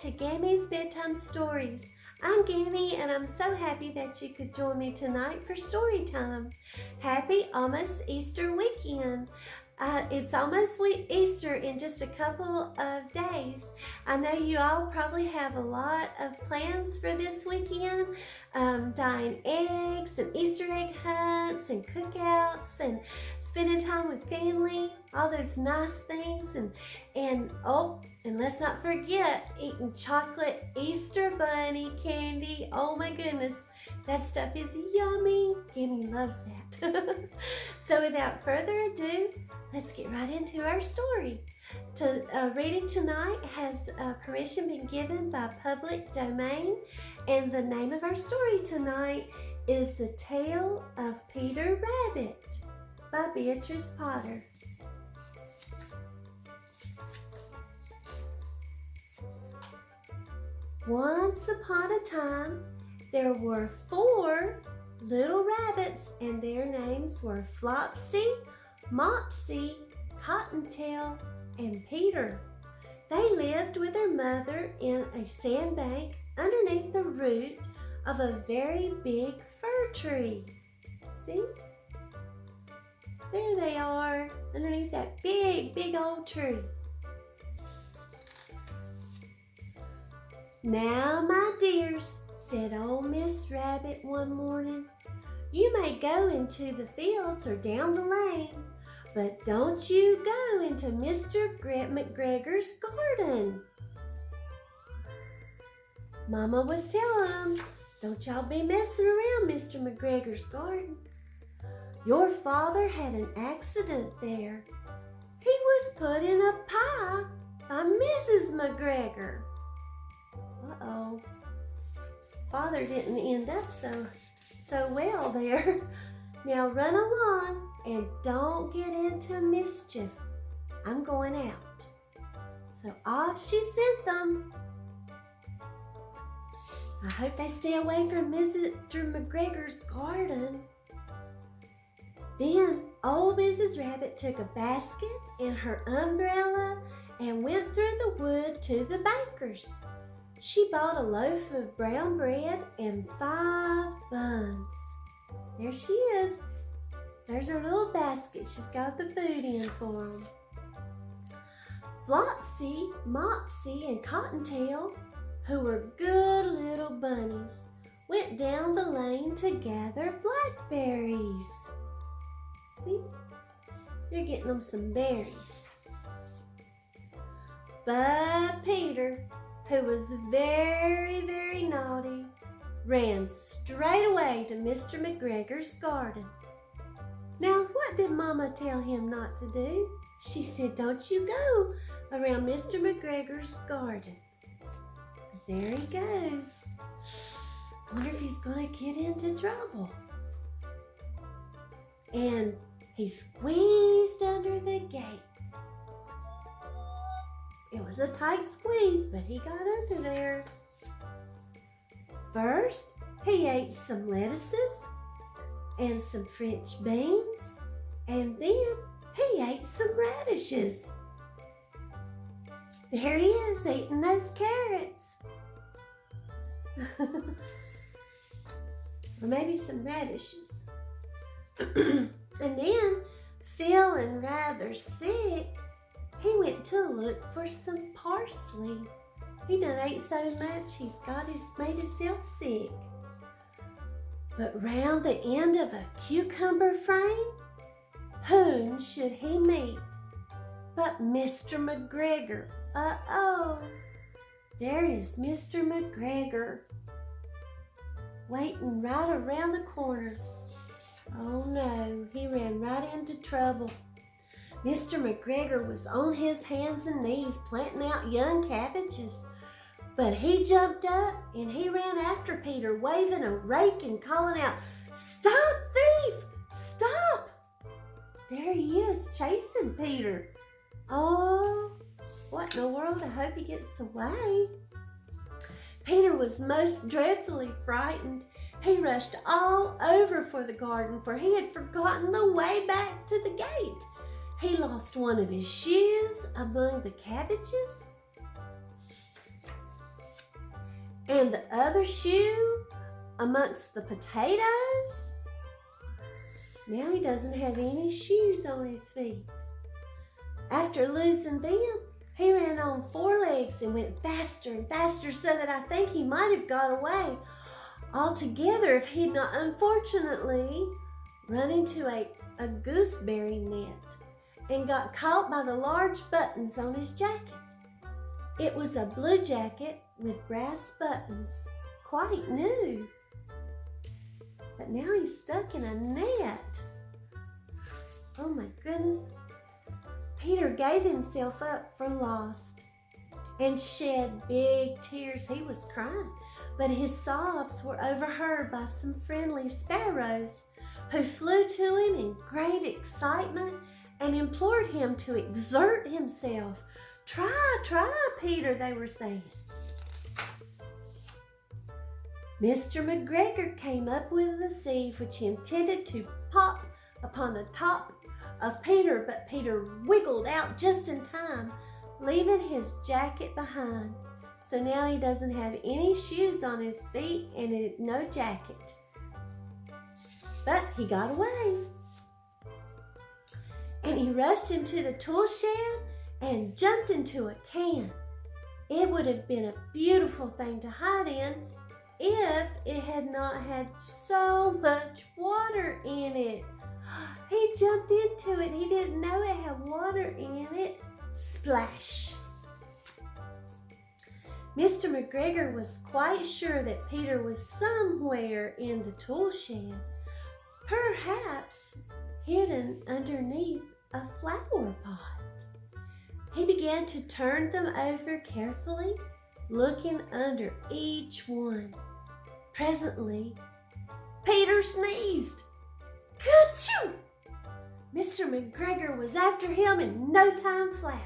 to Gammie's Bedtime Stories. I'm Gammie and I'm so happy that you could join me tonight for story time. Happy almost Easter weekend. It's almost Easter in just a couple of days. I know you all probably have a lot of plans for this weekend. Dyeing eggs and Easter egg hunts and cookouts and spending time with family, all those nice things. And let's not forget eating chocolate Easter bunny candy. Oh my goodness, that stuff is yummy. Gammie loves that. So without further ado, let's get right into our story. Reading tonight has permission been given by public domain, and the name of our story tonight is The Tale of Peter Rabbit by Beatrice Potter. Once upon a time, there were 4 little rabbits, and their names were Flopsy, Mopsy, Cottontail, and Peter. They lived with their mother in a sandbank underneath the root of a very big fir tree. See? There they are, underneath that big old tree. "Now, my dears," said old Miss Rabbit one morning, "you may go into the fields or down the lane, but don't you go into Mr. McGregor's garden." Mama was telling them, "Don't y'all be messing around Mr. McGregor's garden. Your father had an accident there. He was put in a pie by Mrs. McGregor." Uh-oh. Father didn't end up so well there. "Now run along and don't get into mischief. I'm going out." So off she sent them. I hope they stay away from Mr. McGregor's garden. Then old Mrs. Rabbit took a basket and her umbrella and went through the wood to the baker's. She bought a loaf of brown bread and 5 buns. There she is. There's her little basket. She's got the food in for them. Flopsy, Mopsy, and Cottontail, who were good little bunnies, went down the lane to gather blackberries. See? They're getting them some berries. But Peter, who was very naughty, ran straight away to Mr. McGregor's garden. Now, what did Mama tell him not to do? She said, "Don't you go around Mr. McGregor's garden." There he goes. I wonder if he's going to get into trouble. And he squeezed under the gate. It was a tight squeeze, but he got under there. First, he ate some lettuces and some French beans, and then he ate some radishes. There he is, eating those carrots. Or maybe some radishes. And then, feeling rather sick, he went to look for some parsley. He done ate so much made himself sick. But round the end of a cucumber frame, whom should he meet but Mr. McGregor? Uh-oh, there is Mr. McGregor waiting right around the corner. Oh no, he ran right into trouble. Mr. McGregor was on his hands and knees planting out young cabbages. But he jumped up and he ran after Peter, waving a rake and calling out, "Stop, thief! Stop!" There he is, chasing Peter. Oh, what in the world? I hope he gets away. Peter was most dreadfully frightened. He rushed all over for the garden, for he had forgotten the way back to the gate. He lost one of his shoes among the cabbages. And the other shoe amongst the potatoes? Now he doesn't have any shoes on his feet. After losing them, he ran on 4 legs and went faster and faster so that I think he might have got away altogether if he'd not unfortunately run into a gooseberry net and got caught by the large buttons on his jacket. It was a blue jacket with brass buttons, quite new. But now he's stuck in a net. Oh my goodness. Peter gave himself up for lost and shed big tears. He was crying, but his sobs were overheard by some friendly sparrows who flew to him in great excitement and implored him to exert himself. Try, Peter, they were saying. Mr. McGregor came up with the sieve, which he intended to pop upon the top of Peter, but Peter wiggled out just in time, leaving his jacket behind. So now he doesn't have any shoes on his feet and no jacket. But he got away. And he rushed into the tool shed and jumped into a can. It would have been a beautiful thing to hide in if it had not had so much water in it. He jumped into it. He didn't know it had water in it. Splash! Mr. McGregor was quite sure that Peter was somewhere in the tool shed, perhaps hidden underneath a flower pot. He began to turn them over carefully, looking under each one. Presently, Peter sneezed. Ka-choo! Mr. McGregor was after him in no time flat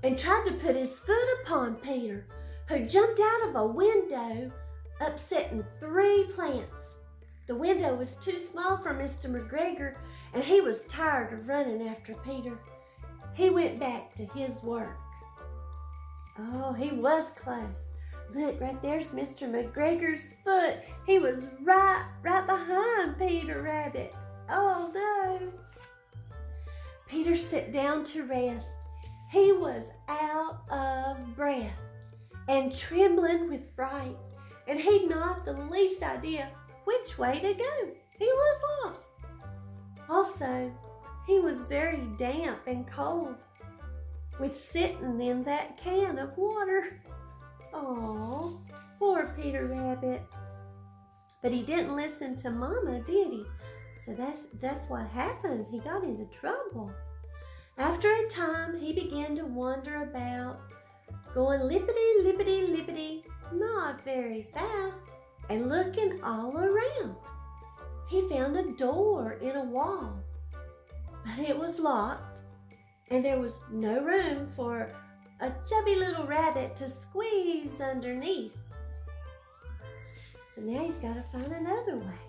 and tried to put his foot upon Peter, who jumped out of a window, upsetting 3 plants. The window was too small for Mr. McGregor, and he was tired of running after Peter. He went back to his work. Oh, he was close. Look, right there's Mr. McGregor's foot. He was right behind Peter Rabbit. Oh, no. Peter sat down to rest. He was out of breath and trembling with fright, and he'd not the least idea which way to go. He was lost. Also, he was very damp and cold with sitting in that can of water. Oh, poor Peter Rabbit. But he didn't listen to Mama, did he? So that's what happened. He got into trouble. After a time, he began to wander about, going lippity-lippity-lippity, not very fast, and looking all around. He found a door in a wall, but it was locked, and there was no room for a chubby little rabbit to squeeze underneath. So now he's got to find another way.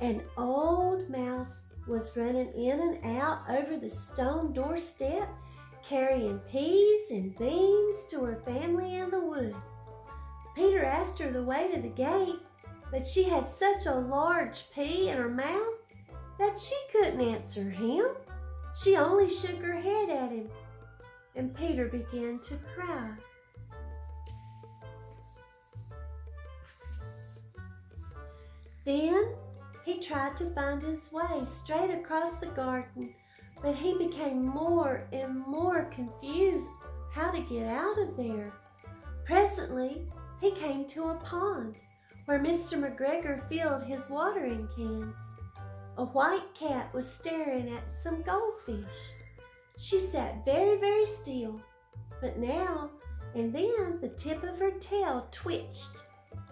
An old mouse was running in and out over the stone doorstep, carrying peas and beans to her family in the wood. Peter asked her the way to the gate, but she had such a large pea in her mouth that she couldn't answer him. She only shook her head at him, and Peter began to cry. Then he tried to find his way straight across the garden, but he became more and more confused how to get out of there. Presently, he came to a pond where Mr. McGregor filled his watering cans. A white cat was staring at some goldfish. She sat very, very still, but now and then the tip of her tail twitched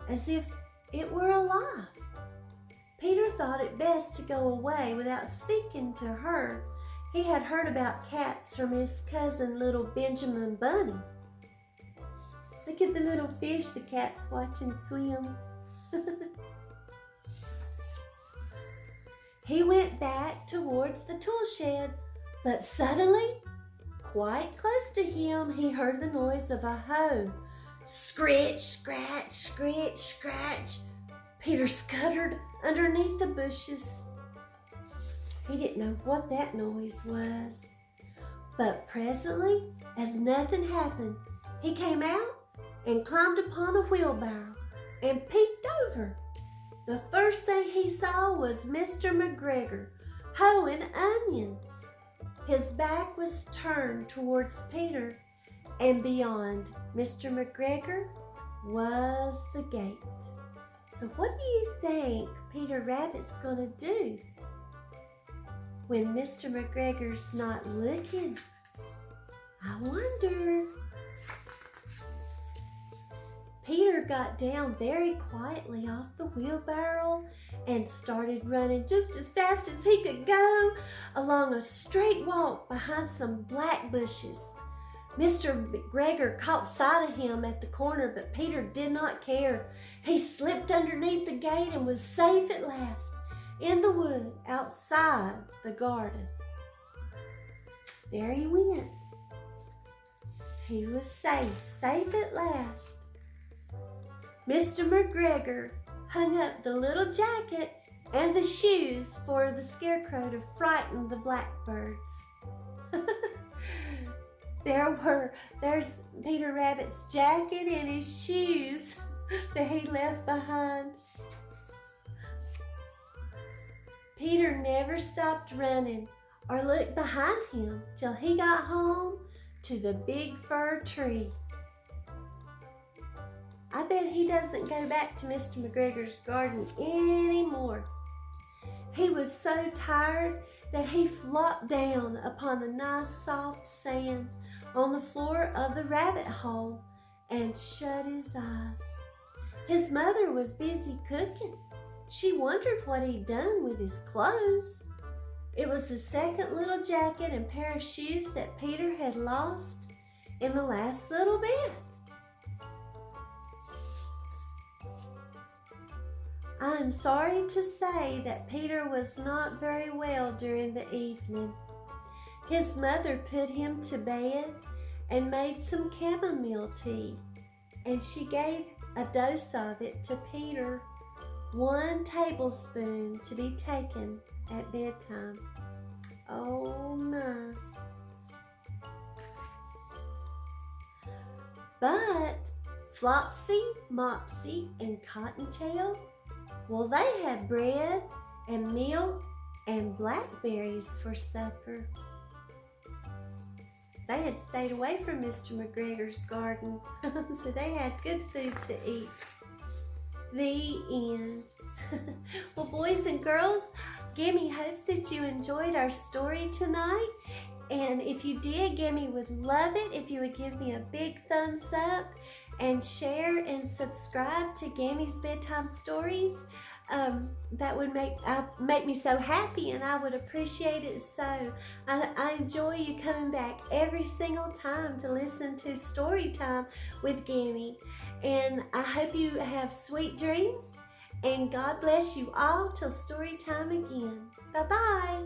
as if it were alive. Peter thought it best to go away without speaking to her. He had heard about cats from his cousin, little Benjamin Bunny. Look at the little fish the cat's watching swim. He went back towards the tool shed, but suddenly, quite close to him, he heard the noise of a hoe. Scritch, scratch, scritch, scratch. Peter scuttered underneath the bushes. He didn't know what that noise was. But presently, as nothing happened, he came out and climbed upon a wheelbarrow and peeked over. The first thing he saw was Mr. McGregor hoeing onions. His back was turned towards Peter, and beyond Mr. McGregor was the gate. So what do you think Peter Rabbit's gonna do when Mr. McGregor's not looking? I wonder. Peter got down very quietly off the wheelbarrow and started running just as fast as he could go along a straight walk behind some black bushes. Mr. McGregor caught sight of him at the corner, but Peter did not care. He slipped underneath the gate and was safe at last in the wood outside the garden. There he went. He was safe at last. Mr. McGregor hung up the little jacket and the shoes for the scarecrow to frighten the blackbirds. There's Peter Rabbit's jacket and his shoes that he left behind. Peter never stopped running or looked behind him till he got home to the big fir tree. I bet he doesn't go back to Mr. McGregor's garden anymore. He was so tired that he flopped down upon the nice soft sand on the floor of the rabbit hole and shut his eyes. His mother was busy cooking. She wondered what he'd done with his clothes. It was the second little jacket and pair of shoes that Peter had lost in the last little bit. I'm sorry to say that Peter was not very well during the evening. His mother put him to bed and made some chamomile tea, and she gave a dose of it to Peter, 1 tablespoon to be taken at bedtime. Oh my. But Flopsy, Mopsy, and Cottontail, well, they had bread and milk and blackberries for supper. They had stayed away from Mr. McGregor's garden, so they had good food to eat. The end. Well, boys and girls, Gammie hopes that you enjoyed our story tonight. And if you did, Gammie would love it if you would give me a big thumbs up and share and subscribe to Gammie's Bedtime Stories. That would make me so happy, and I would appreciate it so. I enjoy you coming back every single time to listen to Storytime with Gammie. And I hope you have sweet dreams, and God bless you all till story time again. Bye-bye.